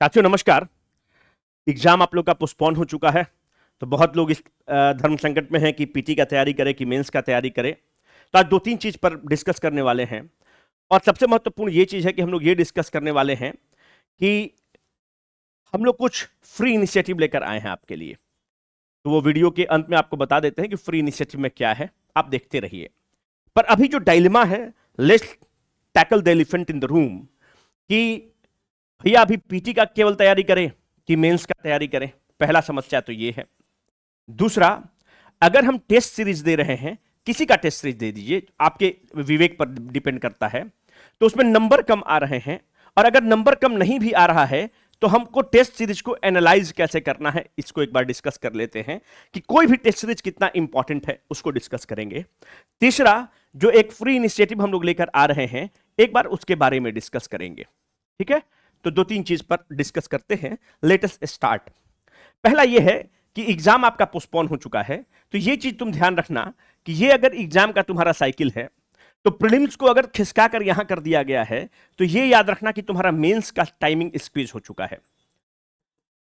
साथियों नमस्कार। एग्जाम आप लोग का पोस्टपोन हो चुका है। तो बहुत लोग इस धर्म संकट में हैं कि पीटी का तैयारी करें कि मेंस का तैयारी करें। तो आज दो तीन चीज पर डिस्कस करने वाले हैं। और सबसे महत्वपूर्ण ये चीज है कि हम लोग ये डिस्कस करने वाले हैं कि हम लोग कुछ फ्री इनिशिएटिव लेकर आए हैं आपके लिए। तो वो वीडियो के अंत में आपको बता देते हैं कि फ्री इनिशिएटिव में क्या है, आप देखते रहिए। पर अभी जो डायलेमा है, let's tackle the elephant in the room, कि भैया अभी पीटी का केवल तैयारी करें कि मेंस का तैयारी करें। पहला समस्या तो ये है। दूसरा, अगर हम टेस्ट सीरीज दे रहे हैं, किसी का टेस्ट सीरीज दे दीजिए, आपके विवेक पर डिपेंड करता है, तो उसमें नंबर कम आ रहे हैं। और अगर नंबर कम नहीं भी आ रहा है तो हमको टेस्ट सीरीज को एनालाइज कैसे करना है, इसको एक बार डिस्कस कर लेते हैं कि कोई भी टेस्ट सीरीज कितना इंपॉर्टेंट है, उसको डिस्कस करेंगे। तीसरा, जो एक फ्री इनिशिएटिव हम लोग लेकर आ रहे हैं, एक बार उसके बारे में डिस्कस करेंगे। ठीक है, तो दो तीन चीज पर डिस्कस करते हैं। Let us start. पहला यह है कि एग्जाम आपका पोस्टपोन हो चुका है। तो यह चीज तुम ध्यान रखना कि ये अगर एग्जाम का तुम्हारा साइकिल है, तो प्रीलिम्स को अगर खिसका कर यहां कर दिया गया है, तो यह याद रखना कि तुम्हारा मेंस का टाइमिंग स्क्वीज हो चुका है।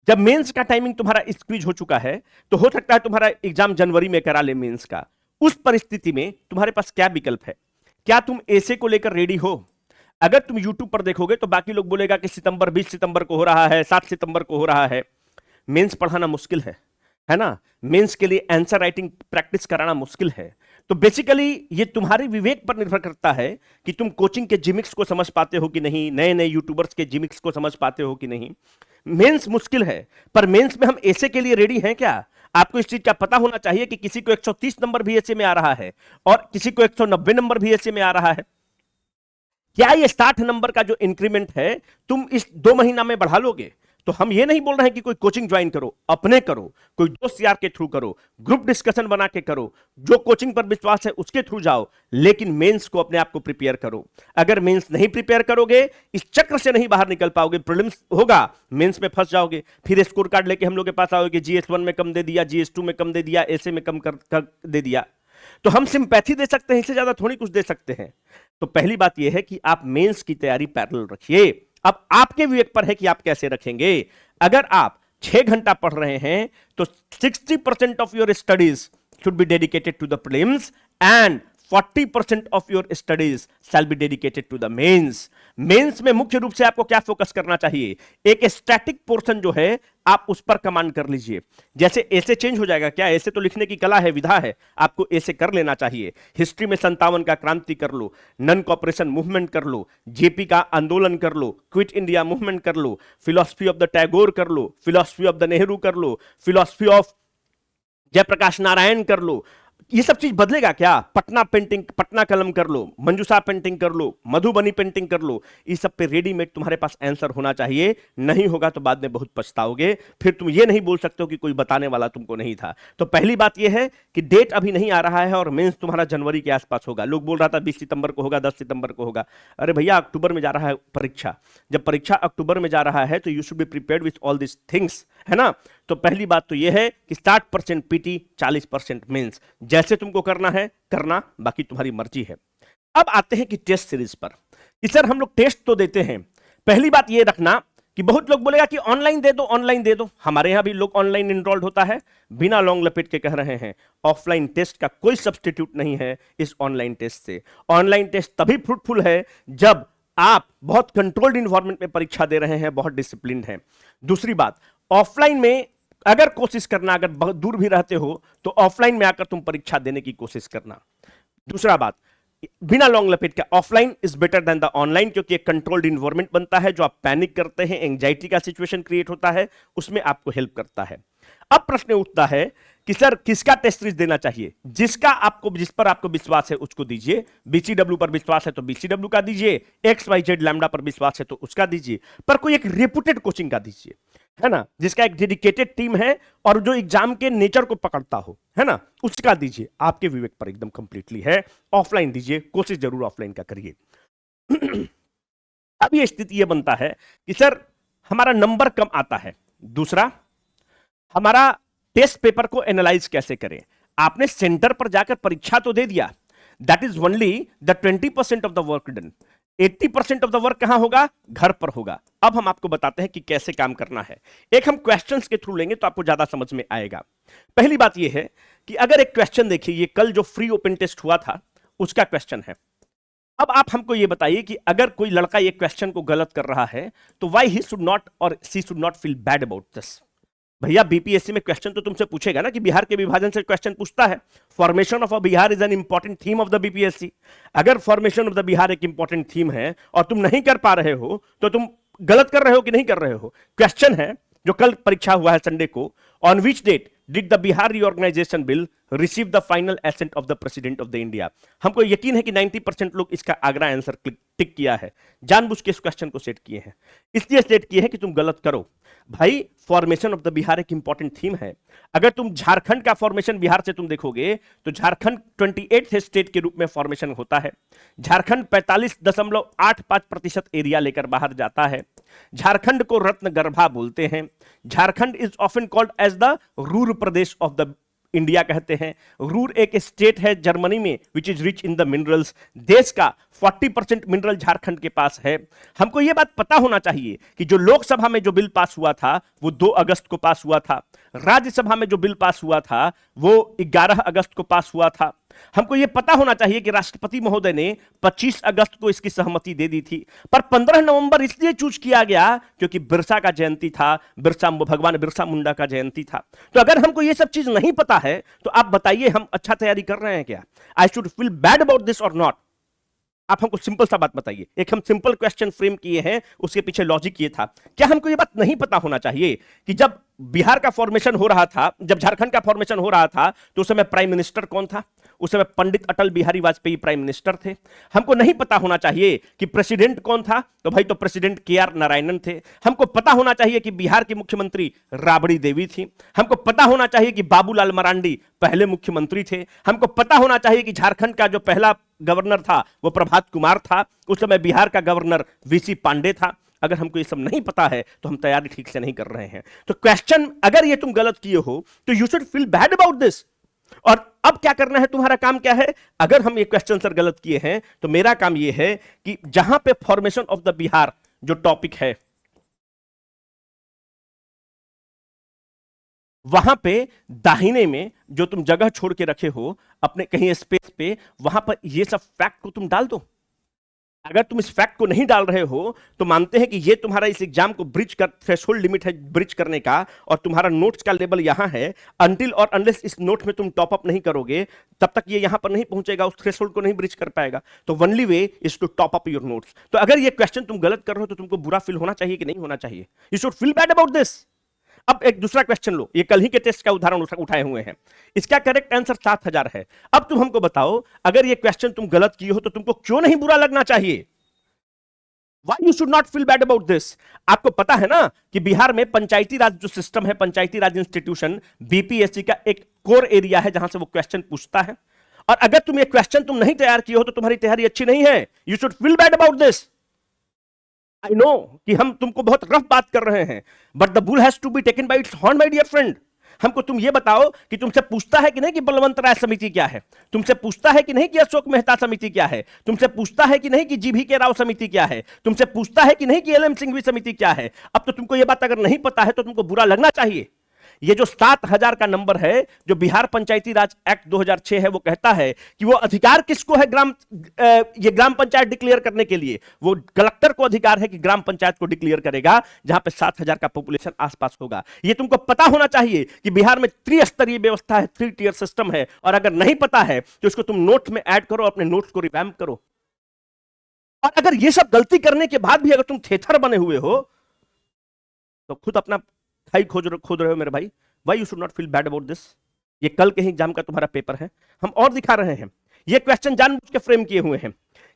जब मेंस का टाइमिंग तुम्हारा स्क्वीज हो चुका है, तो हो सकता है तुम्हारा एग्जाम जनवरी में करा ले मेंस का। उस परिस्थिति में तुम्हारे पास क्या विकल्प है? क्या तुम ऐसे को लेकर रेडी हो? अगर तुम यूट्यूब पर देखोगे तो बाकी लोग बोलेगा कि सितंबर 20 सितंबर को हो रहा है, 7 सितंबर को हो रहा है। मेंस पढ़ाना मुश्किल है ना? मेंस के लिए आंसर राइटिंग प्रैक्टिस कराना मुश्किल है। तो बेसिकली ये तुम्हारे विवेक पर निर्भर करता है कि तुम कोचिंग के जिमिक्स को समझ पाते हो कि नहीं, नए नए यूट्यूबर्स के जिमिक्स को समझ पाते हो कि नहीं। मेंस मुश्किल है, पर मेंस में हम ऐसे के लिए रेडी हैं क्या? आपको इस चीज का पता होना चाहिए कि किसी को 130 नंबर भी ऐसे में आ रहा है और किसी को 190 नंबर भी ऐसे में आ रहा है। क्या ये 60 नंबर का जो इंक्रीमेंट है तुम इस 2 महीना में बढ़ा लोगे? तो हम ये नहीं बोल रहे हैं कि कोई कोचिंग ज्वाइन करो, अपने करो, कोई दोस्त यार के थ्रू करो, ग्रुप डिस्कशन बना के करो, जो कोचिंग पर विश्वास है उसके थ्रू जाओ, लेकिन मेंस को अपने आप को प्रिपेयर करो। अगर मेंस नहीं प्रिपेयर करोगे, इस चक्र से नहीं बाहर निकल पाओगे। प्रीलिम्स होगा, मेंस में फंस जाओगे, फिर स्कोर कार्ड लेके हम लोग के पास आओगे, GS1 में कम दे दिया, GS2 में कम दे दिया, ऐसे में कम कर दे दिया। तो हम सिंपैथी दे सकते हैं, इससे ज्यादा थोड़ी कुछ दे सकते हैं। तो पहली बात यह है कि आप मेंस की तैयारी पैरेलल रखिए। अब आपके विवेक पर है कि आप कैसे रखेंगे। अगर आप 6 घंटा पढ़ रहे हैं तो 60% of your studies should be dedicated to the prelims and 40% of your studies shall be dedicated to the mains. Mains में मुख्य रूप से आपको क्या फोकस करना चाहिए? एक स्टैटिक पोर्शन जो है आप उस पर कमांड कर लीजिए। जैसे ऐसे चेंज हो जाएगा क्या? ऐसे तो लिखने की कला है, विधा है, आपको ऐसे कर लेना चाहिए। हिस्ट्री में 57 का क्रांति कर लो, नन कॉपरेशन मूवमेंट कर लो, जेपी का आंदोलन कर लो, क्विट इंडिया मूवमेंट कर लो, फिलॉसफी ऑफ द टैगोर कर लो, फिलॉसफी ऑफ द नेहरू कर लो, फिलॉसफी ऑफ जयप्रकाश नारायण कर लो। ये सब चीज बदलेगा क्या? पटना पेंटिंग, पटना कलम कर लो, मंजूषा पेंटिंग कर लो, मधुबनी पेंटिंग कर लो। इस सब पे रेडीमेड तुम्हारे पास आंसर होना चाहिए। नहीं होगा तो बाद में बहुत पछताओगे। फिर तुम ये नहीं बोल सकते हो कि कोई बताने वाला तुमको नहीं था। तो पहली बात यह है कि डेट अभी नहीं आ रहा है और मेंस तुम्हारा जनवरी के आसपास होगा। लोग बोल रहा था 20 सितंबर को होगा, 10 सितंबर को होगा। अरे भैया, अक्टूबर में जा रहा है परीक्षा। जब परीक्षा अक्टूबर में जा रहा है तो you should be prepared with all this things, है ना? तो पहली बात तो यह है कि 60% पीटी, 40% मेंस। जैसे तुमको करना है करना, बाकी तुम्हारी मर्जी है। अब आते हैं कि टेस्ट सीरीज पर कि सर हम लोग टेस्ट तो देते हैं। पहली बात यह रखना कि बहुत लोग बोलेगा कि ऑनलाइन दे दो, ऑनलाइन दे दो। हमारे यहां भी लोग ऑनलाइन इनरोल्ड होता है, बिना लॉन्ग लपेट के कह रहे हैं ऑफलाइन टेस्ट का कोई सब्सटीट्यूट नहीं है इस ऑनलाइन टेस्ट से। ऑनलाइन टेस्ट तभी फ्रूटफुल है जब आप बहुत कंट्रोल्ड इन्वायरमेंट में परीक्षा दे रहे हैं, बहुत डिसिप्लिन है। दूसरी बात, ऑफलाइन में अगर कोशिश करना, अगर बहुत दूर भी रहते हो तो ऑफलाइन में आकर तुम परीक्षा देने की कोशिश करना। दूसरा बात, बिना लॉन्ग लपेट का offline is better than the online, क्योंकि एक कंट्रोल्ड इन्वायरमेंट बनता है। जो आप पैनिक करते हैं, एंजाइटी का सिचुएशन क्रिएट होता है, उसमें आपको हेल्प करता है। अब प्रश्न उठता है कि सर किसका टेस्ट सीरीज देना चाहिए? जिस पर आपको विश्वास है उसको दीजिए। बीसीडब्ल्यू पर विश्वास है तो बीसीडब्ल्यू का दीजिए, XYZ लैम्डा पर विश्वास है तो उसका दीजिए, पर कोई एक रेपुटेड कोचिंग का दीजिए, है ना, जिसका एक डेडिकेटेड टीम है और जो एग्जाम के नेचर को पकड़ता हो, है ना, उसका दीजिए। आपके विवेक पर एकदम कंप्लीटली है। ऑफलाइन दीजिए, कोशिश जरूर ऑफलाइन का करिए। अब ये स्थिति ये बनता है कि सर हमारा नंबर कम आता है। दूसरा, हमारा टेस्ट पेपर को एनालाइज कैसे करें? आपने सेंटर पर जाकर परीक्षा तो दे दिया, that is only the 20% of the work done. 80% of the work कहां होगा? घर पर होगा। अब हम आपको बताते हैं कि कैसे काम करना है। एक हम क्वेश्चंस के थ्रू लेंगे तो आपको ज्यादा समझ में आएगा। पहली बात यह है कि अगर एक क्वेश्चन देखिए, ये कल जो फ्री ओपन टेस्ट हुआ था उसका क्वेश्चन है। अब आप हमको ये बताइए कि अगर कोई लड़का ये क्वेश्चन को गलत कर रहा है तो व्हाई ही शुड नॉट और she should not feel bad about this. भैया बीपीएससी में क्वेश्चन तो तुमसे पूछेगा ना कि बिहार के विभाजन से क्वेश्चन पूछता है। Formation of a Bihar is an important theme of the BPSC. अगर फॉर्मेशन ऑफ द बिहार एक इंपॉर्टेंट थीम है और तुम नहीं कर पा रहे हो तो तुम गलत कर रहे हो कि नहीं कर रहे हो। क्वेश्चन है जो कल परीक्षा हुआ है संडे को, on which date did the Bihar reorganisation bill receive the final assent of the president of the India. हमको यकीन है कि 90% लोग इसका आगरा आंसर टिक किया है, जानबूझ के इस क्वेश्चन को सेट किए हैं। इसलिए सेट किए हैं कि तुम गलत करो। भाई फॉर्मेशन ऑफ द बिहार एक इंपॉर्टेंट थीम है। अगर तुम झारखंड का फॉर्मेशन बिहार से तुम देखोगे तो झारखंड 28th स्टेट के रूप में फॉर्मेशन होता है। झारखंड 45.85% एरिया लेकर बाहर जाता है। झारखंड को रत्न गर्भा बोलते हैं। Jharkhand is often called as the Ruhr Pradesh of the India कहते हैं। रूर एक स्टेट है जर्मनी में which is rich in the minerals. देश का 40% मिनरल झारखंड के पास है। हमको यह बात पता होना चाहिए कि जो लोकसभा में जो बिल पास हुआ था वो 2 अगस्त को पास हुआ था। राज्यसभा में जो बिल पास हुआ था वो 11 अगस्त को पास हुआ था। हमको यह पता होना चाहिए कि राष्ट्रपति महोदय ने 25 अगस्त को इसकी सहमति दे दी थी, पर 15 नवंबर इसलिए चूज किया गया क्योंकि बिरसा का जयंती था, भगवान बिरसा मुंडा का जयंती था। तो अगर हमको यह सब चीज नहीं पता है तो आप बताइए हम अच्छा तैयारी कर रहे हैं क्या? I should feel bad about this और नॉट? आप हमको सिंपल सा बात बताइए। एक हम सिंपल क्वेश्चन फ्रेम किए हैं, उसके पीछे लॉजिक ये था। क्या हमको ये बात नहीं पता होना चाहिए कि जब बिहार का फॉर्मेशन हो रहा था, जब झारखंड का फॉर्मेशन हो रहा था तो उस समय प्राइम मिनिस्टर कौन था? उस समय पंडित अटल बिहारी वाजपेयी प्राइम मिनिस्टर थे। हमको नहीं पता होना चाहिए कि प्रेसिडेंट कौन था, तो भाई तो प्रेसिडेंट के.आर. नारायणन थे। हमको पता होना चाहिए कि बिहार की मुख्यमंत्री राबड़ी देवी थी। हमको पता होना चाहिए कि बाबूलाल मरांडी पहले मुख्यमंत्री थे। हमको पता होना चाहिए कि झारखंड का जो पहला गवर्नर था वो प्रभात कुमार था। उस समय बिहार का गवर्नर वीसी पांडे था। अगर हमको ये सब नहीं पता है तो हम तैयारी ठीक से नहीं कर रहे हैं। तो क्वेश्चन अगर ये तुम गलत किए हो तो you should feel bad about this. और अब क्या करना है, तुम्हारा काम क्या है? अगर हम ये क्वेश्चन सर गलत किए हैं तो मेरा काम ये है कि जहां पे फॉर्मेशन ऑफ द बिहार जो टॉपिक है वहां पे दाहिने में जो तुम जगह छोड़ के रखे हो अपने कहीं स्पेस पे, वहां पर ये सब फैक्ट को तुम डाल दो। अगर तुम इस फैक्ट को नहीं डाल रहे हो तो मानते हैं कि ये तुम्हारा इस एग्जाम को ब्रिज कर थ्रेशोल्ड लिमिट है ब्रिज करने का, और तुम्हारा नोट्स का लेवल यहां है। अनटिल और अनलेस इस नोट में तुम टॉप अप नहीं करोगे तब तक ये यहां पर नहीं पहुंचेगा, उस थ्रेशोल्ड को नहीं ब्रिज कर पाएगा। तो only way is to top up your notes. तो अगर ये क्वेश्चन तुम गलत कर रहे हो तो तुमको बुरा फील होना चाहिए कि नहीं होना चाहिए? You should feel bad about this. अब एक दूसरा क्वेश्चन लो, ये कल ही के टेस्ट का उदाहरण उठाए हुए हैं। इसका करेक्ट आंसर 7000 है। अब तुम हमको बताओ अगर ये क्वेश्चन तुम गलत किए हो तो तुमको क्यों नहीं बुरा लगना चाहिए? Why you should not feel bad about this? आपको पता है ना कि बिहार में पंचायती राज जो सिस्टम है, पंचायती राज इंस्टीट्यूशन बीपीएससी का एक कोर एरिया है जहां से वो क्वेश्चन पूछता है। और अगर तुम ये क्वेश्चन तुम नहीं तैयार किए हो तो तुम्हारी तैयारी अच्छी नहीं है। You should feel bad about this. I know कि हम तुमको बहुत रफ बात कर रहे हैं, but the bull has to be taken by its horn my dear friend. हमको तुम ये बताओ कि तुमसे पूछता है कि नहीं कि बलवंत राय समिति क्या है? तुमसे पूछता है कि नहीं कि अशोक मेहता समिति क्या है? तुमसे पूछता है कि नहीं कि जीभी के राव समिति क्या है? तुमसे पूछता है कि नहीं कि एलएम सिंघवी समिति क्या है? अब तो तुमको ये बात अगर नहीं पता है तो तुमको बुरा लगना चाहिए। ये जो 7000 का नंबर है जो बिहार पंचायती राज एक्ट 2006 है वो कहता है कि वो अधिकार किसको है ये ग्राम पंचायत डिक्लेयर करने के लिए। वो कलेक्टर को अधिकार है कि ग्राम पंचायत को डिक्लेयर करेगा जहां पे 7000 का पॉपुलेशन आसपास होगा। ये तुमको पता होना चाहिए कि बिहार में त्रिस्तरीय व्यवस्था है, 3 टियर सिस्टम है। और अगर नहीं पता है तो इसको तुम नोट में ऐड करो, अपने नोट्स को रिवैम्प करो। और अगर ये सब गलती करने के बाद भी अगर तुम थेथर बने हुए हो तो खुद अपना खाई खोद रहे हो मेरे भाई। Why you should not feel bad about this. ये कल के ही एग्जाम का तुम्हारा पेपर है। हम और दिखा रहे हैं, ये क्वेश्चन जानबूझ के फ्रेम किए हुए हैं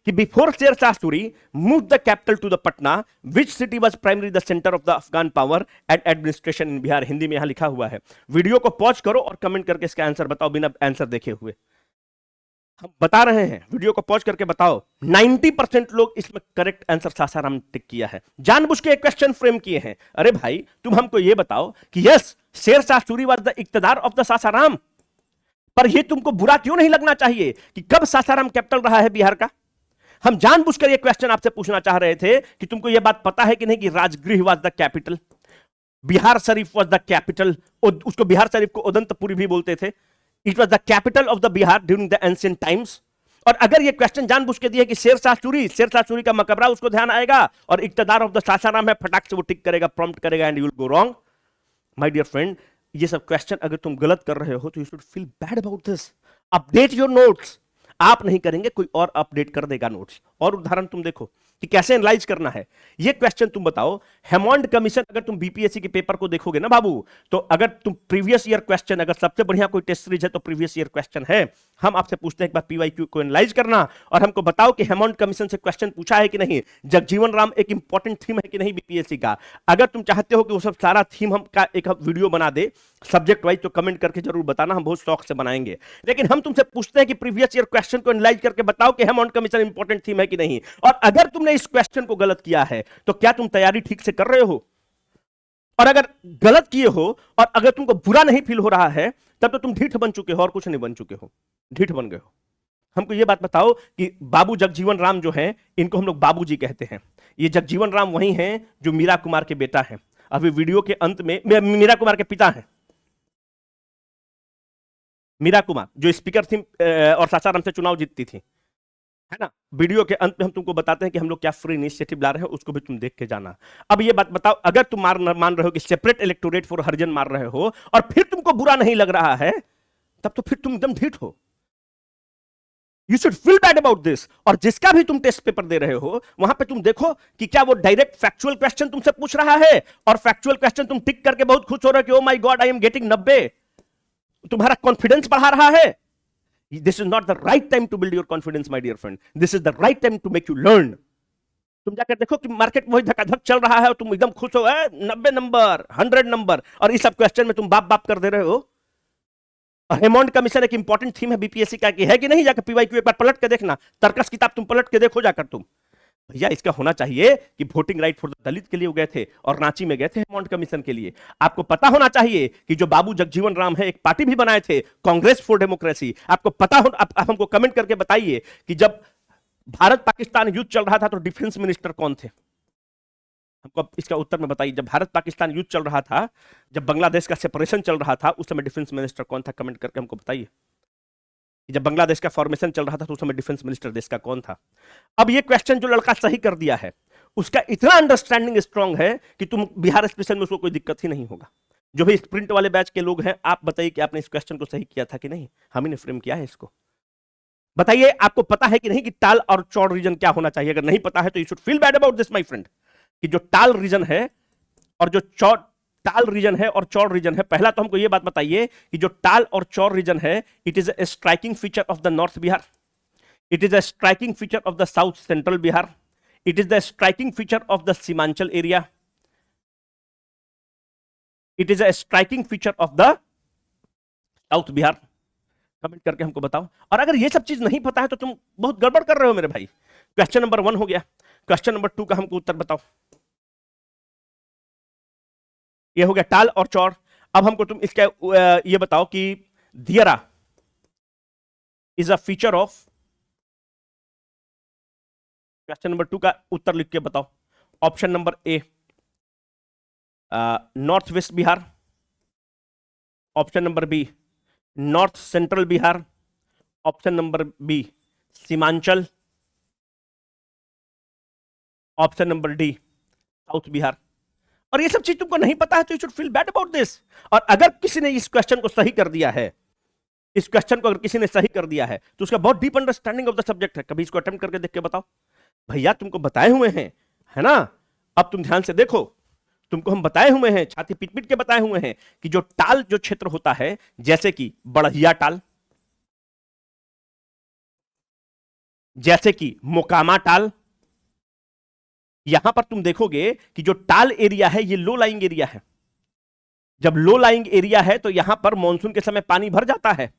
कि before Sher Shah Suri move the capital to the Patna which city was primary the centre of the Afghan power and administration in Bihar. Hindi में यहां लिखा हुआ है। वीडियो को पॉज करो और कमेंट करके इसका आंसर बताओ बिना आंसर देखे हुए। हम बता रहे हैं, वीडियो को पॉज करके बताओ। 90% लोग इसमें करेक्ट आंसर सासाराम टिक किया है। जानबूझ के एक क्वेश्चन फ्रेम किए हैं। अरे भाई तुम हमको यह बताओ कि yes Sher Shah Suri was the इक्तदार ऑफ द सासाराम, पर यह तुमको बुरा क्यों नहीं लगना चाहिए कि कब सासाराम कैपिटल रहा है बिहार का? हम जानबूझकर ये क्वेश्चन आपसे पूछना चाह रहे थे कि तुमको ये बात पता है कि नहीं कि Rajgriha was the capital, Bihar Sharif was the capital, उसको बिहार शरीफ को उदंतपुरी भी बोलते थे। It was the capital of the Bihar during the ancient times. और अगर ये क्वेश्चन जानबूझ के दिया कि शेरशाह सूरी का मकबरा उसको ध्यान आएगा और इक्तदार ऑफ द सासाराम है, फटाक से वो टिक करेगा, प्रॉम्प्ट करेगा and you will go wrong. My dear friend, ये सब क्वेश्चन अगर तुम गलत कर रहे हो तो you should feel bad about this. Update your notes. आप नहीं करेंगे, कोई और अपडेट कर देगा नोट्स। और उदाहरण तुम देखो कि कैसे एनालाइज करना है। ये क्वेश्चन तुम बताओ, हेमंड कमीशन, अगर तुम बीपीएससी के पेपर को देखोगे ना बाबू, तो अगर तुम प्रीवियस ईयर क्वेश्चन, अगर सबसे बढ़िया कोई टेस्ट सीरीज है तो प्रीवियस ईयर क्वेश्चन है। हम आपसे पूछते हैं एक बार पीवाईक्यू को एनालाइज करना और हमको बताओ कि हेमंड कमीशन से क्वेश्चन पूछा है कि नहीं, जगजीवन राम एक इंपॉर्टेंट थीम है कि नहीं बीपीएससी का। अगर तुम चाहते हो कि वो सब सारा थीम हम का एक वीडियो बना दे सब्जेक्ट वाइज, तो कमेंट करके जरूर बताना, हम बहुत शौक से बनाएंगे। लेकिन हम तुमसे पूछते हैं कि प्रीवियस ईयर क्वेश्चन को एनालाइज करके बताओ कि हेमंड कमीशन इंपॉर्टेंट थीम है कि नहीं। और अगर तुमने इस क्वेश्चन को गलत किया है तो क्या तुम तैयारी ठीक से कर रहे हो? और अगर गलत किए हो और अगर तुमको बुरा नहीं फील हो रहा है, तब तो तुम ढीठ बन चुके हो और कुछ नहीं बन चुके हो, ढीठ बन गए हो। हमको यह बात बताओ कि बाबू जगजीवन राम जो हैं, इनको हम लोग बाबूजी कहते हैं। ये जगजीवन राम वही हैं जो मीरा कुमार के बेटा हैं। अभी वीडियो के अंत में मीरा कुमार के पिता हैं, मीरा कुमार जो स्पीकर थी और सासाराम से चुनाव जीतती थी, है ना। वीडियो के अंत में हम तुमको बताते हैं कि हम लोग क्या फ्री इनिशिएटिव ला रहे हैं, उसको भी तुम देख के जाना। अब ये बात बताओ, अगर तुम मान रहे हो कि सेपरेट इलेक्टोरेट फॉर हरिजन मार रहे हो और फिर तुमको बुरा नहीं लग रहा है, तब तो फिर तुम एकदम ढीठ हो। You should feel bad about this. और जिसका भी तुम टेस्ट पेपर दे रहे हो, वहां पे तुम देखो कि क्या वो डायरेक्ट फैक्चुअल क्वेश्चन तुमसे पूछ रहा है, और फैक्चुअल क्वेश्चन तुम टिक करके बहुत खुश हो रहे हो कि oh my God I am getting 90। तुम्हारा कॉन्फिडेंस बढ़ा रहा है। This is not the right time to build your confidence, my dear friend. This is the right time to make you learn. तुम जाकर देखो कि मार्केट वही धकाधक चल रहा है और तुम एकदम खुश हो, 90 नंबर, 100 नंबर, और इस सब क्वेश्चन में तुम बाप बाप कर दे रहे हो। और हेमंड कमीशन एक इंपॉर्टेंट थीम है बीपीएससी का, कि है कि नहीं, जाकर पीवाईक्यू एक बार पलट के देखना, तर्कस किताब तुम पलट के देखो जाकर तुम। भैया इसका होना चाहिए कि वोटिंग राइट फॉर द दलित के लिए गए थे और रांची में गए थे हेमंड कमीशन के लिए। आपको पता होना चाहिए कि जो बाबू जगजीवन राम है, एक पार्टी भी बनाए थे, कांग्रेस फॉर डेमोक्रेसी। आपको पता हो, आप हमको कमेंट करके बताइए कि जब भारत पाकिस्तान युद्ध चल रहा था तो डिफेंस मिनिस्टर कौन थे? हमको इसका उत्तर में बताइए। जब भारत पाकिस्तान युद्ध चल रहा था, जब बांग्लादेश का सेपरेशन चल रहा था, उस समय डिफेंस मिनिस्टर कौन था? कमेंट करके हमको बताइए। जब बांग्लादेश का फॉर्मेशन चल रहा था तो उस समय डिफेंस मिनिस्टर देश का कौन था? अब ये क्वेश्चन जो लड़का सही कर दिया है, उसका इतना अंडरस्टैंडिंग स्ट्रांग है कि तुम बिहार स्पेशल में उसको कोई दिक्कत ही नहीं होगा। जो भी स्प्रिंट वाले बैच के लोग हैं, आप बताइए कि आपने इस क्वेश्चन को सही किया था कि नहीं? हम ही ने फ्रेम किया है इसको। बताइए आपको पता है कि नहीं कि टाल और चौड़ रीजन क्या होना चाहिए? अगर नहीं पता है तो you should feel bad about this my friend, कि जो टाल रीजन है और जो टाल रीजन है और चौड़ रीजन है। पहला तो हमको यह बात बताइए कि जो टाल और चौड़ रीजन है, it is a striking feature of the north Bihar, it is a striking feature of the south central Bihar, it is the striking feature of the Simanchal area, it is a striking feature of the south Bihar। Comment करके हमको बताओ। और अगर ये सब चीज नहीं पता है तो तुम बहुत गड़बड़ कर रहे हो मेरे भाई। क्वेश्चन नंबर 1 हो गया। क्वेश्चन नंबर 2 का हमको उत्तर बताओ। ये हो गया टाल और चौड़। अब हमको तुम इसका ये बताओ कि diara is a feature of. Question number 2 का उत्तर लिख के बताओ। Option number A north west Bihar, option number B north central Bihar, option number B Seemanchal, option number D south Bihar. और ये सब चीज तुमको नहीं पता है तो you should feel bad about this. और अगर किसी ने इस क्वेश्चन को सही कर दिया है, इस क्वेश्चन को अगर किसी ने सही कर दिया है, तो उसका बहुत deep understanding of the subject है। कभी इसको अटेम्प्ट करके देख के बताओ। भैया तुमको बताए हुए हैं, है ना। अब तुम ध्यान से देखो, तुमको हम बताए हुए हैं, छाती पीट पीट के बताए हुए हैं कि जो टाल जो क्षेत्र होता है, जैसे कि बड़हिया टाल, जैसे कि मोकामा टाल, यहां पर तुम देखोगे कि जो टाल एरिया है ये लो लाइंग एरिया है। जब लो लाइंग एरिया है तो यहां पर मानसून के समय पानी भर जाता है।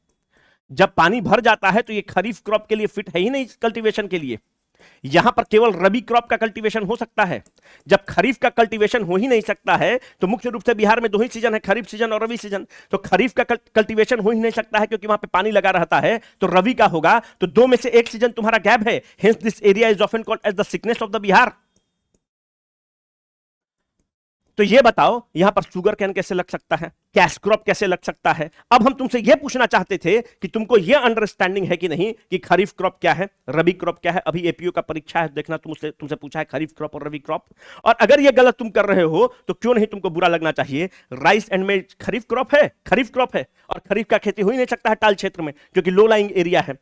जब पानी भर जाता है तो ये खरीफ क्रॉप के लिए फिट है ही नहीं, कल्टीवेशन के लिए। यहां पर केवल रबी क्रॉप का कल्टीवेशन हो सकता है। जब खरीफ का कल्टीवेशन हो ही नहीं सकता है, तो मुख्य रूप से बिहार में दो ही सीजन है, खरीफ सीजन और रबी सीजन। तो खरीफ का कल्टीवेशन हो ही नहीं सकता है क्योंकि वहां पे पानी लगा रहता है, तो रबी का होगा। तो दो में से एक सीजन तुम्हारा गैप है, hence this area is often called as the sickness of the Bihar. तो ये बताओ यहां पर शुगर कैन कैसे लग सकता है, कैश क्रॉप कैसे लग सकता है। अब हम तुमसे यह पूछना चाहते थे कि तुमको यह अंडरस्टैंडिंग है कि नहीं कि खरीफ क्रॉप क्या है, रबी क्रॉप क्या है। अभी एपीओ का परीक्षा है, देखना तुमसे पूछा है खरीफ क्रॉप और रबी क्रॉप। और अगर यह गलत तुम कर रहे हो तो क्यों नहीं तुमको बुरा लगना चाहिए। राइस एंड में खरीफ क्रॉप है, खरीफ क्रॉप है, और खरीफ का खेती हो ही नहीं सकता है टाल क्षेत्र में क्योंकि लो लाइंग एरिया है।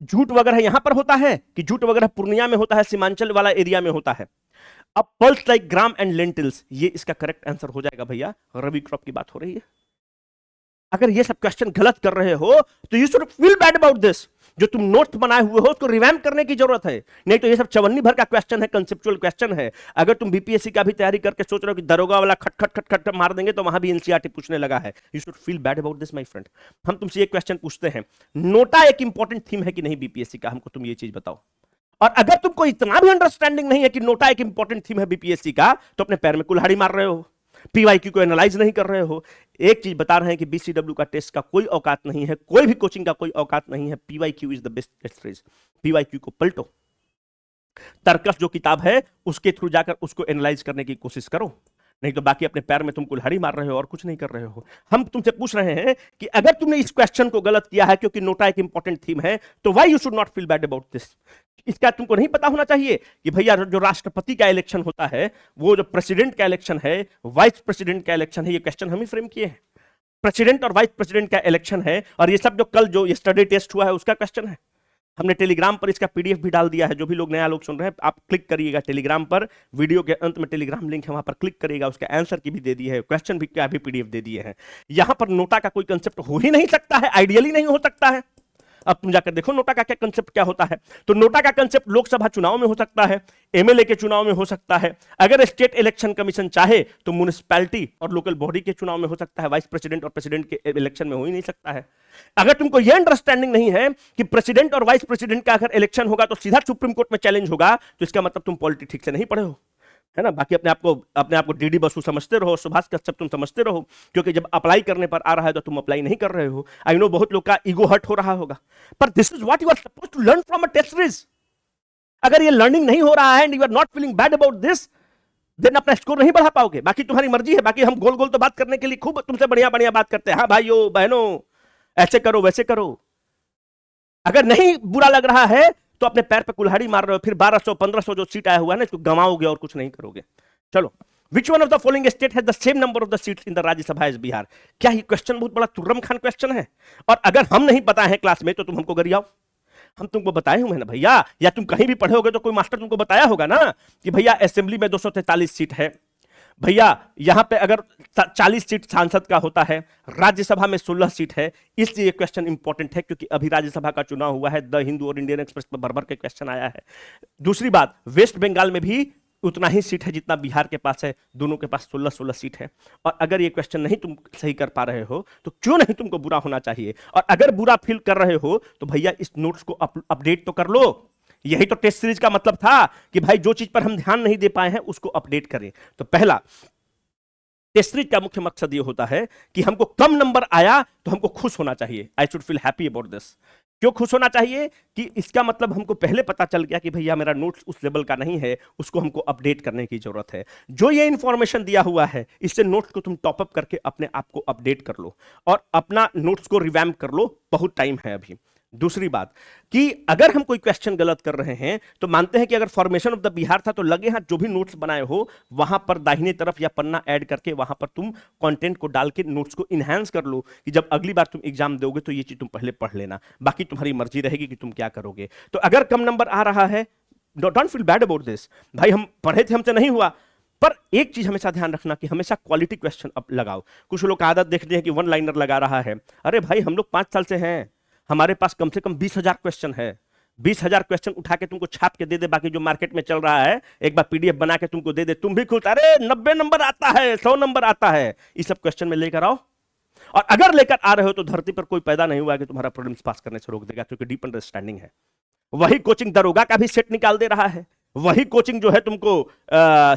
जूट वगैरह यहां पर होता है कि जूट वगैरह पूर्णिया में होता है, सीमांचल वाला एरिया में होता है। अब pulse like gram and lentils, ये इसका करेक्ट आंसर हो जाएगा भैया, रबी क्रॉप की बात हो रही है। अगर ये सब क्वेश्चन गलत कर रहे हो तो you should feel bad about this. जो तुम नोट्स बनाए हुए हो उसको रिवैम्प करने की जरूरत है, नहीं तो ये सब चवन्नी भर का क्वेश्चन है, कंसेप्चुअल क्वेश्चन है। अगर तुम बीपीएससी का भी तैयारी करके सोच रहे हो कि दरोगा वाला खट खट खट खट मार देंगे, तो वहां भी एनसीईआरटी पूछने लगा है। You should feel bad about this my friend. हम तुमसे ये क्वेश्चन पूछते हैं, नोटा एक इंपॉर्टेंट थीम है कि नहीं बीपीएससी का, हमको तुम ये चीज बताओ। और अगर तुमको इतना भी अंडरस्टैंडिंग नहीं है कि नोटा एक इंपॉर्टेंट थीम है बीपीएससी का, तो अपने पैर में कुल्हाड़ी मार रहे हो, पीवाईक्यू को एनालाइज नहीं कर रहे हो। एक चीज बता रहे हैं कि बीसीडब्ल्यू का टेस्ट का कोई औकात नहीं है, कोई भी कोचिंग का कोई औकात नहीं है। PYQ is the best test series. PYQ को पलटो, तर्कश जो किताब है उसके थ्रू जाकर उसको एनालाइज करने की कोशिश करो, नहीं तो बाकी अपने पैर में तुम कुल्हाड़ी मार रहे हो और कुछ नहीं कर रहे हो। हम तुमसे पूछ रहे हैं कि अगर तुमने इस क्वेश्चन को गलत किया है क्योंकि नोटा एक इंपॉर्टेंट थीम है, तो why you should not feel bad about this. इसका तुमको नहीं पता होना चाहिए कि भैया जो राष्ट्रपति का इलेक्शन होता है, वो जो प्रेसिडेंट का इलेक्शन है, वाइस प्रेसिडेंट का इलेक्शन है, ये क्वेश्चन हम ही फ्रेम किए हैं। प्रेसिडेंट और वाइस प्रेसिडेंट का इलेक्शन है, और ये सब जो कल जो यस्टरडे टेस्ट हुआ है उसका क्वेश्चन है। हमने टेलीग्राम पर इसका पीडीएफ भी डाल दिया है। जो भी लोग नया लोग सुन रहे हैं, आप क्लिक करिएगा टेलीग्राम पर, वीडियो के अंत में टेलीग्राम लिंक है, वहां पर क्लिक करिएगा, उसका आंसर की भी दे दी है, क्वेश्चन भी क्या भी पीडीएफ दे दिए हैं। यहां पर नोटा का कोई कंसेप्ट हो ही नहीं सकता है, आइडियली नहीं हो सकता है। अब तुम जाकर देखो नोटा का क्या कंसेप्ट क्या होता है। तो नोटा का कंसेप्ट लोकसभा चुनाव में हो सकता है, एमएलए के चुनाव में हो सकता है, अगर स्टेट इलेक्शन कमीशन चाहे तो म्युनिसिपैलिटी और लोकल बॉडी के चुनाव में हो सकता है, वाइस प्रेसिडेंट और प्रेसिडेंट के इलेक्शन में हो ही नहीं सकता है। अगर तुमको यह अंडरस्टैंडिंग नहीं है कि प्रेसिडेंट और वाइस प्रेसिडेंट का अगर इलेक्शन होगा तो सीधा सुप्रीम कोर्ट में चैलेंज होगा, तो इसका मतलब तुम पॉलिटिक्स ठीक से नहीं पढ़े हो, है ना। बाकी अपने आप को डीडी बसु समझते रहो, सुभाष कश्यप तुम समझते रहो, क्योंकि जब अप्लाई करने पर आ रहा है तो तुम अप्लाई नहीं कर रहे हो। आई नो बहुत लोग का ईगो हर्ट हो रहा होगा, पर this is what you are supposed to learn from a test series. अगर ये लर्निंग नहीं हो रहा है and you are not feeling bad about this, then अपना स्कोर नहीं बढ़ा पाओगे। बाकी तुम्हारी मर्जी है, बाकी हम गोल गोल तो बात करने के लिए खूब तुमसे बढ़िया बढ़िया बात करते हैं, हाँ भाइयों बहनों ऐसे करो वैसे करो। अगर नहीं बुरा लग रहा है तो अपने पैर पे कुल्हाड़ी मार रहे हो, फिर 1200-1500 जो सीट आया हुआ है ना, इसको गंवाओगे और कुछ नहीं करोगे। चलो, which one of the following state has the same number of the seats in the Rajya Sabha as Bihar. क्या ये क्वेश्चन बहुत बड़ा तुर्रम खान क्वेश्चन है, और अगर हम नहीं पता है क्लास में तो तुम हमको गरियाओ। हम तुमको बताए हुए ना भैया, या तुम कहीं भी पढ़े होगे तो कोई मास्टर तुमको बताया होगा ना कि भैया असेंबली में 243 सीट है, भैया यहां पे अगर 40 सीट सांसद का होता है, राज्यसभा में 16 सीट है। इसलिए क्वेश्चन इंपॉर्टेंट है क्योंकि अभी राज्यसभा का चुनाव हुआ है, द हिंदू और इंडियन एक्सप्रेस पर भर के क्वेश्चन आया है। दूसरी बात, वेस्ट बंगाल में भी उतना ही सीट है जितना बिहार के पास है, दोनों के पास 16-16 सीट है। और अगर ये क्वेश्चन नहीं तुम सही कर पा रहे हो तो क्यों नहीं तुमको बुरा होना चाहिए, और अगर बुरा फील कर रहे हो तो भैया इस नोट्स को अपडेट तो कर लो। यही तो टेस्ट सीरीज का मतलब था कि भाई जो चीज पर हम ध्यान नहीं दे पाए हैं उसको अपडेट करें। तो पहला टेस्ट सीरीज का मुख्य मकसद ये होता है कि हमको कम नंबर आया तो हमको खुश होना चाहिए, I should feel happy about this. क्यों खुश होना चाहिए कि इसका मतलब हमको पहले पता चल गया कि भैया मेरा नोट्स उस लेवल का नहीं है, उसको हमको अपडेट करने की जरूरत है। जो ये इंफॉर्मेशन दिया हुआ है इससे नोट्स को तुम टॉपअप करके अपने आप को अपडेट कर लो और अपना नोट्स को रिवैम्प कर लो, बहुत टाइम है अभी। दूसरी बात कि अगर हम कोई क्वेश्चन गलत कर रहे हैं तो मानते हैं कि अगर फॉर्मेशन ऑफ द बिहार था तो लगे हाथ जो भी नोट्स बनाए हो वहां पर दाहिने तरफ या पन्ना ऐड करके वहां पर तुम कंटेंट को डाल के नोट्स को इनहैंस कर लो कि जब अगली बार तुम एग्जाम दोगे तो ये चीज तुम पहले पढ़ लेना। बाकी तुम्हारी मर्जी रहेगी कि तुम क्या करोगे। तो अगर कम नंबर आ रहा है, don't feel bad about this. भाई हम पढ़े थे, हमसे नहीं हुआ, पर एक चीज हमेशा ध्यान रखना कि हमेशा क्वालिटी क्वेश्चन अब लगाओ। कुछ लोग का आदत देखते हैं कि वन लाइनर लगा रहा है। अरे भाई हम लोग 5 साल से हैं, हमारे पास कम से कम 20,000 क्वेश्चन है। 20,000 क्वेश्चन उठा के तुमको छाप के दे दे, बाकी जो मार्केट में चल रहा है एक बार पीडीएफ बना के तुमको दे दे, तुम भी खुश, अरे 90 नंबर आता है, 100 नंबर आता है। ये सब क्वेश्चन में लेकर आओ, और अगर लेकर आ रहे हो तो धरती पर कोई पैदा नहीं हुआ कि तुम्हारा प्रीलिम्स पास करने से रोक देगा, क्योंकि डीप अंडरस्टैंडिंग है। वही कोचिंग दरोगा का भी सेट निकाल दे रहा है, वही कोचिंग जो है तुमको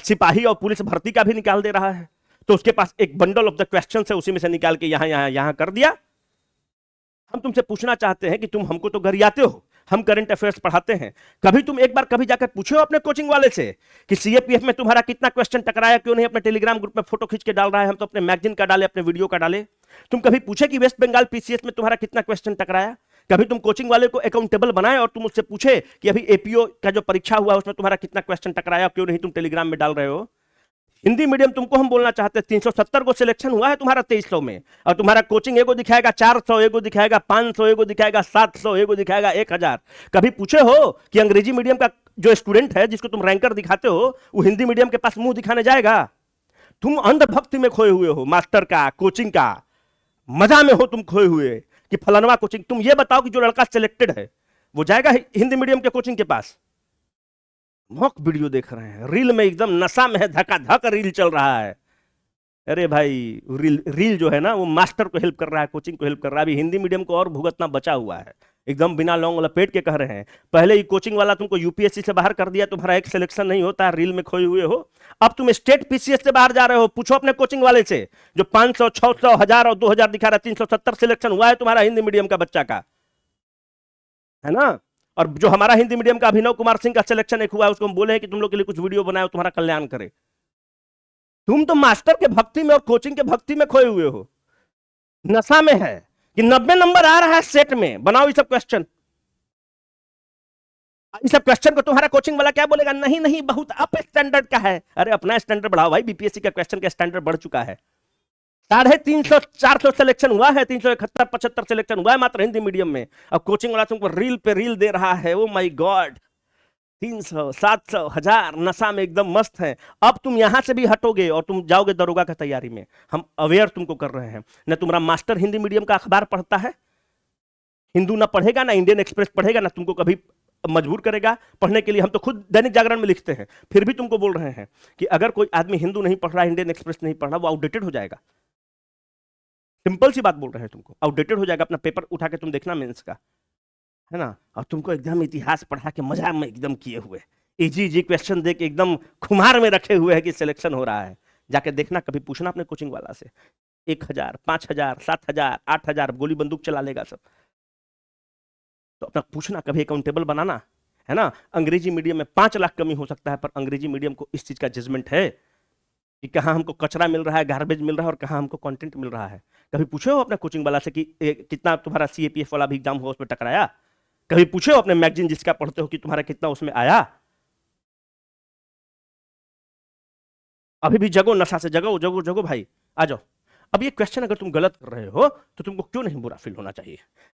सिपाही और पुलिस भर्ती का भी निकाल दे रहा है। तो उसके पास एक बंडल ऑफ द क्वेश्चन है, उसी में से निकाल के यहां यहां यहां कर दिया। हम तुमसे पूछना चाहते हैं कि तुम हमको तो गरियाते हो, हम करंट अफेयर्स पढ़ाते हैं, कभी तुम एक बार कभी जाकर पूछे हो अपने कोचिंग वाले से कि सीएपीएफ में तुम्हारा कितना क्वेश्चन टकराया, क्यों नहीं अपने टेलीग्राम ग्रुप में फोटो खींच के डाल रहा है, हम तो अपने मैगजीन का डाले, अपने वीडियो का डाले। तुम कभी पूछे कि वेस्ट बंगाल पीसीएस में तुम्हारा कितना क्वेश्चन टकराया? कभी तुम कोचिंग वाले को अकाउंटेबल बनाए और तुम उससे पूछे कि अभी एपीओ का जो परीक्षा हुआ उसमें तुम्हारा कितना क्वेश्चन टकराया, क्यों नहीं तुम टेलीग्राम में डाल रहे हो? हिंदी मीडियम तुमको हम बोलना चाहते हैं, 370 को सिलेक्शन हुआ है तुम्हारा 2300 में, और तुम्हारा कोचिंग एगो दिखाएगा 400, एगो दिखाएगा 500, एगो दिखाएगा 700, एगो दिखाएगा 1000। कभी पूछे हो कि अंग्रेजी मीडियम का जो स्टूडेंट है जिसको तुम रैंकर दिखाते हो, वो हिंदी मीडियम के पास मुंह दिखाने जाएगा? तुम अंधभक्ति में खोए हुए हो, मास्टर का, कोचिंग का मजा में हो तुम खोए हुए कि फलानवा कोचिंग। तुम ये बताओ कि जो लड़का सिलेक्टेड है वो जाएगा हिंदी मीडियम के कोचिंग के पास? मॉक वीडियो देख रहे हैं, रील में एकदम नशा में है, धकाधक रील चल रहा है। अरे भाई, रील जो है ना वो मास्टर को हेल्प कर रहा है, कोचिंग को हेल्प कर रहा है। अभी हिंदी मीडियम को और भुगतना बचा हुआ है, एकदम बिना लौंग लपेट के कह रहे हैं। पहले ही कोचिंग वाला तुमको यूपीएससी से बाहर कर दिया, तुम्हारा एक सिलेक्शन नहीं होता है, रील में खोए हुए हो। अब तुम स्टेट पीसीएस से बाहर जा रहे हो, पूछो अपने कोचिंग वाले से जो 500, 600, 1000 और 2000 दिखा रहा है। 370 सिलेक्शन हुआ है तुम्हारा हिंदी मीडियम का बच्चा का, है ना? और जो हमारा हिंदी मीडियम का अभिनव कुमार सिंह का सिलेक्शन एक हुआ है, उसको हम बोले हैं कि तुम लोग के लिए कुछ वीडियो बनाए, तुम्हारा कल्याण करे। तुम तो मास्टर के भक्ति में और कोचिंग के भक्ति में खोए हुए हो, नशा में है कि 90 नंबर आ रहा है सेट में, बनाओ ये सब क्वेश्चन। इस सब क्वेश्चन को तुम्हारा कोचिंग वाला क्या बोलेगा? नहीं नहीं, बहुत अप स्टैंडर्ड का है। अरे अपना स्टैंडर्ड बढ़ाओ भाई, बीपीएससी का क्वेश्चन का स्टैंडर्ड बढ़ चुका है। 350, 400 सिलेक्शन हुआ है, 371, 75 सिलेक्शन हुआ है मात्र हिंदी मीडियम में। अब कोचिंग वाला तुमको रील पे रील दे रहा है। ओ माय गॉड, 300, 700, 1000 नशा में एकदम मस्त है। अब तुम यहां से भी हटोगे और तुम जाओगे दरोगा का तैयारी में। हम अवेयर तुमको कर रहे हैं। न तुम्हारा मास्टर हिंदी मीडियम का अखबार पढ़ता है, हिंदू ना पढ़ेगा, ना इंडियन एक्सप्रेस पढ़ेगा, ना तुमको कभी मजबूर करेगा पढ़ने के लिए। हम तो खुद दैनिक जागरण में लिखते हैं, फिर भी तुमको बोल रहे हैं कि अगर कोई आदमी हिंदू नहीं पढ़ रहा, इंडियन एक्सप्रेस नहीं पढ़ रहा, वो आउटडेटेड हो जाएगा। सिंपल सी बात बोल रहे हैं, तुमको आउटडेटेड हो जाएगा। अपना पेपर उठा के तुम देखना मेंस का, है ना? और तुमको एकदम इतिहास पढ़ा के मजा में एकदम किए हुए, इजी इजी क्वेश्चन दे के एकदम खुमार में रखे हुए है कि सिलेक्शन हो रहा है। जाके देखना, कभी पूछना अपने कोचिंग वाला से। 1000, 5000, 7000, 8000 गोली बंदूक चला लेगा सब। तो अपना पूछना, कभी अकाउंटेबल बनाना, है ना? अंग्रेजी मीडियम में 5 लाख कमी हो सकता है, पर अंग्रेजी मीडियम को इस चीज का जजमेंट है कि कहाँ हमको कचरा मिल रहा है, गार्बेज मिल रहा है, और कहाँ हमको कंटेंट मिल रहा है। कभी पूछे हो अपने कोचिंग वाला से कि कितना तुम्हारा सीएपीएफ वाला भी एग्जाम हुआ उसमें टकराया? कभी पूछे हो अपने मैगजीन जिसका पढ़ते हो कि तुम्हारा कितना उसमें आया? अभी भी जगो, नशा से जगो, जगो जगो भाई, आ जाओ। अब ये क्वेश्चन अगर तुम गलत कर रहे हो तो तुमको क्यों नहीं बुरा फील होना चाहिए?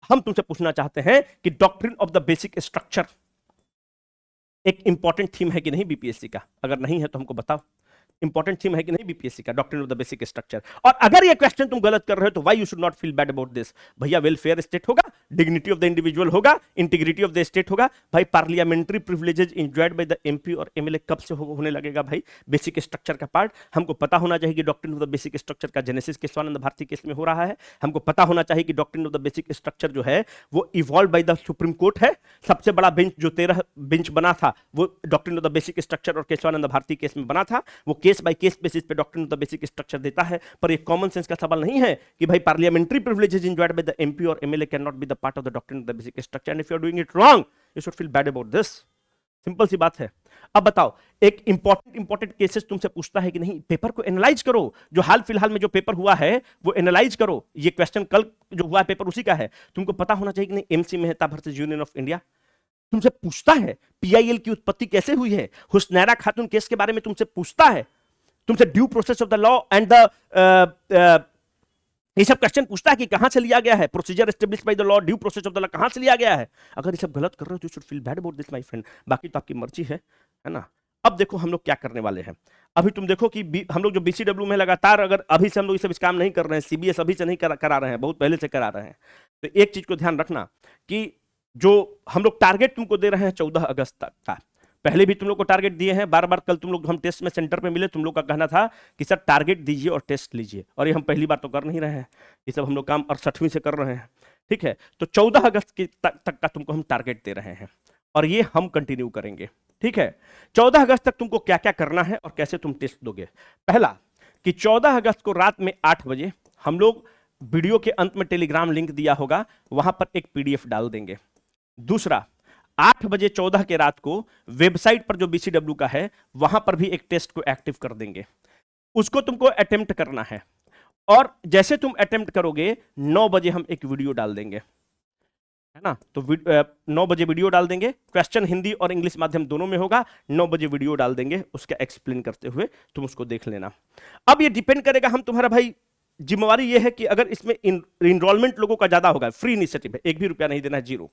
हम तुमसे पूछना चाहते हैं कि doctrine of the basic structure एक इंपॉर्टेंट थीम है कि नहीं बीपीएससी का? अगर नहीं है तो हमको बताओ, इंपॉर्टेंट थीम है कि नहीं बीपीएससी का doctrine of the basic structure? और अगर ये क्वेश्चन तुम गलत कर रहे हो तो why you should not feel bad about this. भैया वेलफेयर स्टेट होगा, डिग्निटी ऑफ द इंडिविजुअल होगा, इंटीग्रिटी ऑफ द स्टेट होगा। भाई parliamentary privileges enjoyed by the MP और एमएलए कब से होने लगेगा भाई? बेसिक स्ट्रक्चर का पार्ट हमको पता होना चाहिए कि doctrine of the basic structure का जेनेसिस केशवानंद भारती केस में हो रहा है। हमको पता होना चाहिए कि doctrine of the basic structure जो है वो evolve by the supreme court है। सबसे बड़ा बेंच जो 13 बेंच बना था वो doctrine of the basic structure और केशवानंद भारती केस में बना था। वो केस बाय केस बेसिस पे doctrine of the basic structure देता है। पर ये कॉमन सेंस का सवाल नहीं है कि भाई parliamentary privileges enjoyed by the MP और MLA can not be the part of the doctrine of the basic structure, and if you are doing it wrong you should feel bad about this. Simple सी बात है। अब बताओ, एक important cases तुमसे पूछता है कि नहीं, पेपर को एनालाइज करो। जो हाल फिलहाल में जो पेपर हुआ है वो एनालाइज करो। ये क्वेश्चन कल जो हुआ है पेपर उसी का है। तुमको पता होना चाहिए कि नहीं, MC Mehta versus union of India तुमसे पूछता है पीआईएल की उत्पत्ति कैसे हुई है, हुस्नैरा खातून केस के बारे में तुमसे पूछता है, तुमसे due process of the law and the ये सब क्वेश्चन पूछता है कि कहां से लिया गया है, procedure established by the law, due process of the law कहां से लिया गया है। अगर ये सब गलत कर रहे हो तो you should feel bad about this my friend. बाकी तो आपकी मर्जी है ना? अब देखो हम लोग क्या करने वाले हैं। अभी तुम देखो कि हम लोग जो बीसीडब्ल्यू में लगातार, अगर अभी से हम लोग इस काम नहीं कर रहे हैं, सीबीएस अभी से नहीं करा रहे हैं, बहुत पहले से करा रहे हैं, तो एक चीज को ध्यान रखना कि जो हम लोग टारगेट तुमको दे रहे हैं 14 अगस्त तक का, पहले भी तुम लोग को टारगेट दिए हैं। बार बार कल तुम लोग हम टेस्ट में सेंटर पे मिले, तुम लोग का कहना था कि सर टारगेट दीजिए और टेस्ट लीजिए, और ये हम पहली बार तो कर नहीं रहे हैं, ये सब हम लोग काम 68वीं से कर रहे हैं। ठीक है, तो 14 अगस्त तक का तुमको हम टारगेट दे रहे हैं। और ये हम कंटिन्यू करेंगे। ठीक है, 14 अगस्त तक तुमको क्या क्या करना है और कैसे तुम टेस्ट दोगे। पहला, कि 14 अगस्त को रात में 8 बजे हम लोग वीडियो के अंत में टेलीग्राम लिंक दिया होगा, वहां पर एक पीडीएफ डाल देंगे। दूसरा, 8 बजे 14 के रात को वेबसाइट पर जो बीसीडब्ल्यू का है वहां पर भी एक टेस्ट को एक्टिव कर देंगे, उसको तुमको अटेम्प्ट करना है। और जैसे तुम अटेम्प्ट करोगे 9 बजे हम एक वीडियो डाल देंगे, है ना। तो 9 बजे वीडियो डाल देंगे, क्वेश्चन हिंदी और इंग्लिश माध्यम दोनों में होगा। 9 बजे वीडियो डाल देंगे, उसका एक्सप्लेन करते हुए तुम उसको देख लेना। अब ये डिपेंड करेगा, हम तुम्हारा भाई जिम्मेवारी ये है कि अगर इसमें इनरोलमेंट लोगों का ज्यादा होगा, फ्री इनिशिएटिव है, 1 भी रुपया नहीं देना है, 0।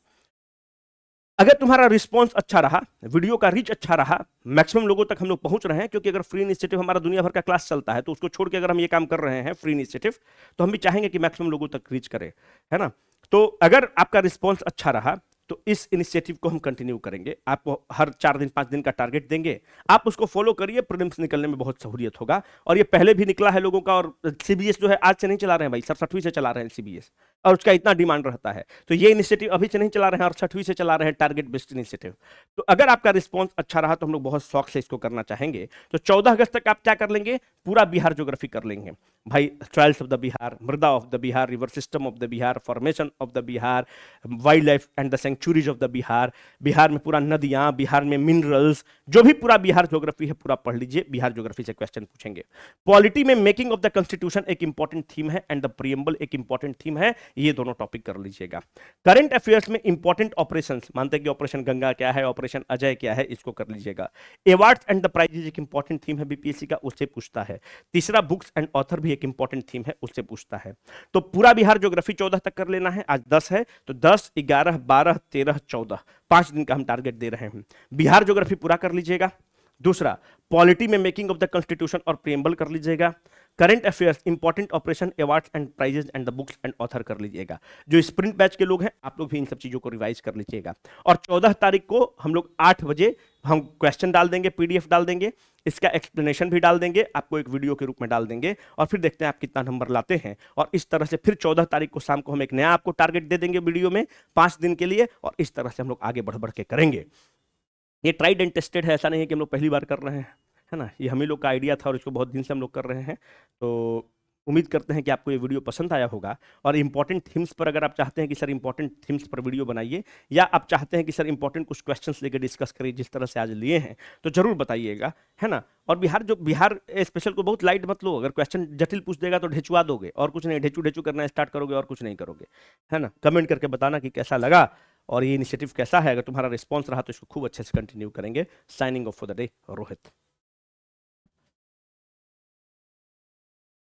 अगर तुम्हारा रिस्पॉन्स अच्छा रहा, वीडियो का रीच अच्छा रहा, मैक्सिमम लोगों तक हम लोग पहुंच रहे हैं, क्योंकि अगर फ्री इनिशिएटिव हमारा दुनिया भर का क्लास चलता है, तो उसको छोड़ के अगर हम ये काम कर रहे हैं फ्री इनिशिएटिव, तो हम भी चाहेंगे कि मैक्सिमम लोगों तक रीच करें, है ना। तो अगर आपका रिस्पॉन्स अच्छा रहा तो इस इनिशिएटिव को हम कंटिन्यू करेंगे। आपको हर 4 दिन 5 दिन का टारगेट देंगे, आप उसको फॉलो करिए, प्रीलिम्स निकलने में बहुत सहूलियत होगा। और ये पहले भी निकला है लोगों का, और सीबीएस जो है आज से नहीं चला रहे हैं भाई, 67वीं से चला रहे हैं सीबीएस, और उसका इतना डिमांड रहता है। तो ये इनिशिएटिव अभी से नहीं चला रहे हैं और 6वीं से चला रहे हैं, टारगेट बेस्ड इनिशिएटिव। तो अगर आपका रिस्पॉन्स अच्छा रहा तो हम लोग बहुत शौक से इसको करना चाहेंगे। तो 14 अगस्त तक आप क्या कर लेंगे, पूरा बिहार ज्योग्राफी कर लेंगे भाई। सॉइल्स ऑफ द बिहार, मृदा of the Bihar, river system of the Bihar, formation of the Bihar, wild life and the sanctuaries of the Bihar, Bihar में पूरा नदियां, बिहार में मिनरल्स, जो भी पूरा बिहार ज्योग्राफी है पूरा पढ़ लीजिए। बिहार ज्योग्राफी से क्वेश्चन पूछेंगे। पॉलिटी में मेकिंग ऑफ द कॉन्स्टिट्यूशन एक इंपॉर्टेंट थीम है, एंड द प्रीएम्बल एक इंपॉर्टेंट थीम है, ये दोनों टॉपिक कर लीजिएगा। करंट अफेयर्स में इंपॉर्टेंट ऑपरेशंस, मानते हैं कि ऑपरेशन गंगा क्या है, ऑपरेशन अजय क्या है, इसको कर लीजिएगा। अवार्ड्स एंड द प्राइजेज एक इंपॉर्टेंट थीम है बीपीएससी का, उससे पूछता है। तीसरा, बुक्स एंड ऑथर भी एक इंपॉर्टेंट थीम है, उससे पूछता है। तो पूरा बिहार ज्योग्राफी 14 तक कर लेना है। आज 10 है, तो 10, 11, 12, 13, 14, 5 दिन का हम टारगेट दे रहे हैं। बिहार ज्योग्राफी पूरा कर लीजिएगा। दूसरा, पॉलिटी में मेकिंग ऑफ द कॉन्स्टिट्यूशन और प्रीएम्बल कर लीजिएगा। Current affairs, important operation, awards and prizes and the books and author कर लीजिएगा। जो स्प्रिंट बैच के लोग हैं आप लोग भी इन सब चीजों को रिवाइज कर लीजिएगा। और 14 तारीख को हम लोग 8 बजे हम क्वेश्चन डाल देंगे, पीडीएफ डाल देंगे, इसका एक्सप्लेनेशन भी डाल देंगे, आपको एक वीडियो के रूप में डाल देंगे, और फिर देखते हैं आप कितना नंबर लाते हैं। और इस तरह से फिर 14 तारीख को शाम को हम एक नया आपको टारगेट दे देंगे वीडियो में 5 दिन के लिए, और इस तरह से हम लोग आगे बढ़ बढ़ के करेंगे। ये ट्राइड एंड टेस्टेड है, ऐसा नहीं है कि हम लोग पहली बार कर रहे हैं, है ना। ये हम ही लोग का आइडिया था और इसको बहुत दिन से हम लोग कर रहे हैं। तो उम्मीद करते हैं कि आपको ये वीडियो पसंद आया होगा। और इंपॉर्टेंट थीम्स पर अगर आप चाहते हैं कि सर इंपॉर्टेंट थीम्स पर वीडियो बनाइए, या आप चाहते हैं कि सर इंपॉर्टेंट कुछ क्वेश्चंस लेकर डिस्कस करिए जिस तरह से आज लिए हैं, तो जरूर बताइएगा, है ना। और बिहार स्पेशल को बहुत लाइट मत लो। अगर क्वेश्चन जटिल पूछ देगा तो ढेचुआ दोगे, और कुछ नहीं, ढेचू ढेचू करना स्टार्ट करोगे और कुछ नहीं करोगे, है ना। कमेंट करके बताना कि कैसा लगा और ये इनिशिएटिव कैसा है। अगर तुम्हारा रिस्पॉन्स रहा तो इसको खूब अच्छे से कंटिन्यू करेंगे। Signing off for the day, Rohit.